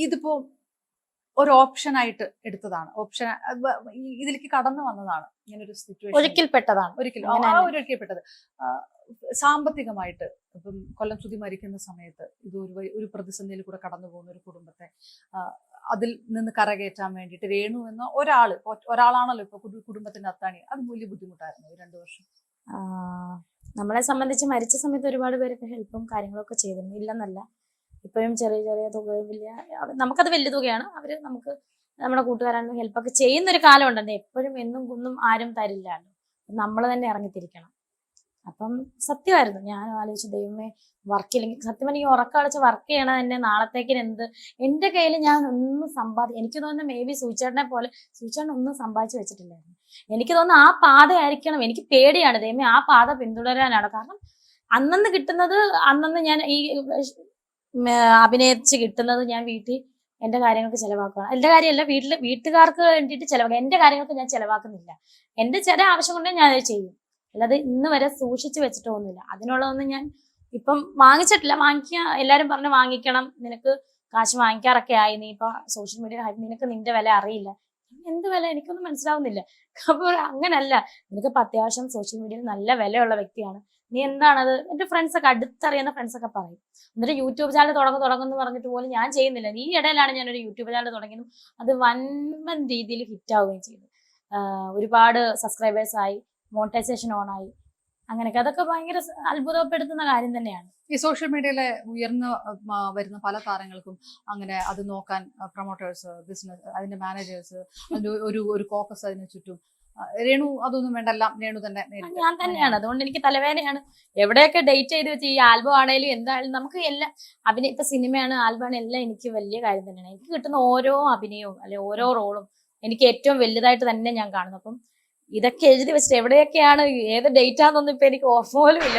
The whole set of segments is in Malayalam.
ഇതിപ്പോ ഒരു ഓപ്ഷൻ ആയിട്ട് എടുത്തതാണ്. ഓപ്ഷൻ ഇതിലേക്ക് കടന്നു വന്നതാണ് ഇങ്ങനൊരു സിറ്റുവേഷൻ. ഒരിക്കൽപ്പെട്ടതാണ്. ഒരിക്കലും ഒരിക്കൽപ്പെട്ടത്. സാമ്പത്തികമായിട്ട് ഇപ്പം കൊല്ലം ശ്രുതി മരിക്കുന്ന സമയത്ത് ഇത് ഒരു പ്രതിസന്ധിയിൽ കൂടെ കടന്നു പോകുന്ന ഒരു കുടുംബത്തെ അതിൽ നിന്ന് കരകയറ്റാൻ വേണ്ടിയിട്ട് രേണു എന്ന ഒരാളാണല്ലോ ഇപ്പൊ കുടുംബത്തിന്റെ അത്താണി. അത് വലിയ ബുദ്ധിമുട്ടായിരുന്നു ഈ 2 വർഷം. നമ്മളെ സംബന്ധിച്ച് മരിച്ച സമയത്ത് ഒരുപാട് പേരൊക്കെ ഹെൽപ്പും കാര്യങ്ങളൊക്കെ ചെയ്തിരുന്നു, ഇല്ലെന്നല്ല. ഇപ്പോഴും ചെറിയ ചെറിയ തുകയും വലിയ നമുക്കത് വലിയ തുകയാണ്. അവര് നമുക്ക് നമ്മുടെ കൂട്ടുകാരാണെങ്കിലും ഹെൽപ്പൊക്കെ ചെയ്യുന്നൊരു കാലം ഉണ്ടെന്ന്. എപ്പോഴും എന്നും കുന്നും ആരും തരില്ലല്ലോ, നമ്മൾ തന്നെ ഇറങ്ങിത്തിരിക്കണം. അപ്പം സത്യമായിരുന്നു. ഞാൻ ആലോചിച്ചു, ദൈവമേ വർക്കില്ലെങ്കിൽ സത്യം എനിക്ക് ഉറക്കളച്ച് വർക്ക് ചെയ്യണം തന്നെ നാളത്തേക്കിന് എന്ത്. എൻ്റെ കയ്യിൽ ഞാൻ ഒന്നും എനിക്ക് തോന്നുന്നു മേ ബി സൂചേട്ടനെ പോലെ സൂചേട്ടൻ ഒന്നും സമ്പാദിച്ചു വെച്ചിട്ടില്ലായിരുന്നു. എനിക്ക് തോന്നുന്നു ആ പാതയായിരിക്കണം. എനിക്ക് പേടിയാണ് ദൈവമേ ആ പാത പിന്തുടരാനാണ്. കാരണം അന്നന്ന് കിട്ടുന്നത് അന്നന്ന് ഞാൻ ഈ അഭിനയിച്ച് കിട്ടുന്നത് ഞാൻ വീട്ടിൽ എൻ്റെ കാര്യങ്ങൾക്ക് ചെലവാക്കണം. എൻ്റെ കാര്യമല്ല, വീട്ടുകാർക്ക് വേണ്ടിയിട്ട് ചെലവാക്കുക. എൻ്റെ കാര്യങ്ങൾക്ക് ഞാൻ ചെലവാക്കുന്നില്ല. എൻ്റെ ചില ആവശ്യം കൊണ്ട് ഞാൻ അത് ചെയ്യും, അല്ലാതെ ഇന്ന് വരെ സൂക്ഷിച്ചു വെച്ചിട്ടൊന്നുമില്ല. അതിനുള്ളതൊന്നും ഞാൻ ഇപ്പം വാങ്ങിച്ചിട്ടില്ല. എല്ലാരും പറഞ്ഞ് വാങ്ങിക്കണം, നിനക്ക് കാശ് വാങ്ങിക്കാറൊക്കെ ആയി, നീ ഇപ്പൊ സോഷ്യൽ മീഡിയ നിനക്ക് നിന്റെ വില അറിയില്ല. എന്ത് വില എനിക്കൊന്നും മനസ്സിലാവുന്നില്ല. അപ്പോൾ അങ്ങനല്ല, നിനക്കിപ്പോ അത്യാവശ്യം സോഷ്യൽ മീഡിയയിൽ നല്ല വിലയുള്ള വ്യക്തിയാണ്, നീ എന്താണത്. എന്റെ ഫ്രണ്ട്സൊക്കെ അടുത്തറിയുന്ന ഫ്രണ്ട്സൊക്കെ പറയും. എന്നിട്ട് യൂട്യൂബ് ചാനൽ തുടങ്ങുന്നു പറഞ്ഞിട്ട് പോലും ഞാൻ ചെയ്യുന്നില്ല. ഈ ഇടയിലാണ് ഞാനൊരു യൂട്യൂബ് ചാനൽ തുടങ്ങിയതും അത് വൻ രീതിയിൽ ഹിറ്റ് ആവുകയും ചെയ്തു. ഒരുപാട് സബ്സ്ക്രൈബേഴ്സ് ആയി, മോണിറ്റൈസേഷൻ ഓൺ ആയി. അങ്ങനെയൊക്കെ അതൊക്കെ ഭയങ്കര അത്ഭുതപ്പെടുത്തുന്ന കാര്യം തന്നെയാണ്. ഈ സോഷ്യൽ മീഡിയയിലെ ഉയർന്നു വരുന്ന പല താരങ്ങൾക്കും അങ്ങനെ അത് നോക്കാൻ പ്രൊമോട്ടേഴ്സ്, ബിസിനസ്, അതിന്റെ മാനേജേഴ്സ്, അതിന്റെ ഒരു കോക്കസ് അതിന് ചുറ്റും. രേണു അതൊന്നും വേണ്ടല്ല, രേണു തന്നെ ഞാൻ തന്നെയാണ്. അതുകൊണ്ട് എനിക്ക് തലവേദനയാണ്. എവിടെയൊക്കെ ഡേറ്റ് ചെയ്ത് വെച്ച് ഈ ആൽബം ആണെങ്കിലും എന്തായാലും നമുക്ക് എല്ലാം അഭിനയം, ഇപ്പൊ സിനിമയാണ് ആൽബമാണ് എല്ലാം എനിക്ക് വലിയ കാര്യം തന്നെയാണ്. എനിക്ക് കിട്ടുന്ന ഓരോ അഭിനയവും അല്ലെ ഓരോ റോളും എനിക്ക് ഏറ്റവും വലുതായിട്ട് തന്നെ ഞാൻ കാണുന്നു. അപ്പം ഇതൊക്കെ എഴുതി വെച്ചിട്ട് എവിടെയൊക്കെയാണ് ഏത് ഡേറ്റ് ആണെന്നൊന്നും ഇപ്പൊ എനിക്ക് ഓർമ്മ പോലും ഇല്ല.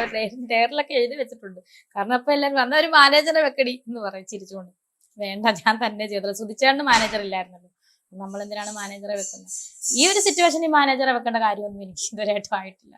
ഡയറിലൊക്കെ എഴുതി വെച്ചിട്ടുണ്ട്. കാരണം ഇപ്പൊ എല്ലാവരും വന്ന ഒരു മാനേജറെ വെക്കടി എന്ന് പറയും ചിരിച്ചുകൊണ്ട്. വേണ്ട, ഞാൻ തന്നെ ചെയ്തത്. സുധിച്ചേട്ടന് മാനേജർ ഇല്ലായിരുന്നല്ലോ, നമ്മൾ എന്തിനാണ് മാനേജറെ വെക്കുന്നത്? ഈ ഒരു സിറ്റുവേഷനിൽ മാനേജറെ വെക്കേണ്ട കാര്യമൊന്നും എനിക്ക് ഇതുവരെയായിട്ടും ആയിട്ടില്ല.